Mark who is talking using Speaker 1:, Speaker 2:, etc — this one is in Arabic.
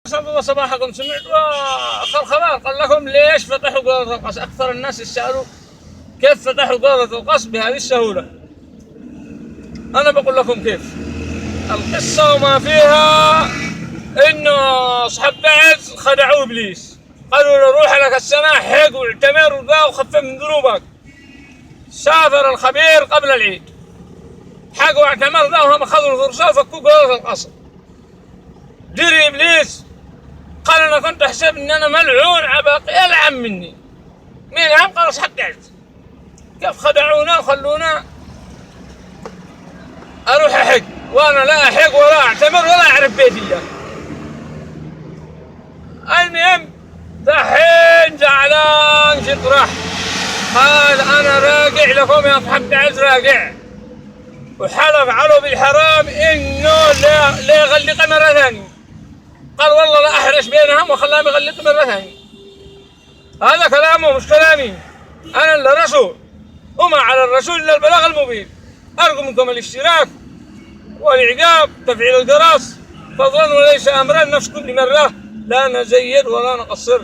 Speaker 1: أسعد الله صباحكم. سمعت خبر قال لكم ليش فتحوا قارة القص؟ أكثر الناس يسألوا كيف فتحوا قارة القص بهذه السهولة. أنا بقول لكم كيف. القصة وما فيها إنه أصحاب بعث خدعوا إبليس، قالوا له روح لك السنة حق واعتمر وذا وخفف من ذنوبك. سافر الخبير قبل العيد، حق واعتمر ذا وهم أخذوا الفرصة وفكوا قارة القصر. جري إبليس قال أنا كنت أحسب إن أنا ملعون عباقي يلعن مني. مين عم؟ قال أصحاب بعث. كيف خدعونا وخلونا أروح أحق وأنا لا أحق ولا أعتمر ولا أعرف بيتي. المهم دحين زعلان شطرح، قال أنا راجع لكم يا أصحاب بعث، راجع. وحلف علو بالحرام إنه لا يغلق مرة ثانية. قال والله لا أحرش بينهم وخلاهم يغلق مرة ثانية. هذا كلامه مش كلامي، أنا اللي رسول وما على الرسول إلا البلاغ المبين. أرجو منكم الاشتراك والإعجاب تفعيل الجرس فضلا وليس أمرا، نفس كل مرة لا نزيد ولا نقصر.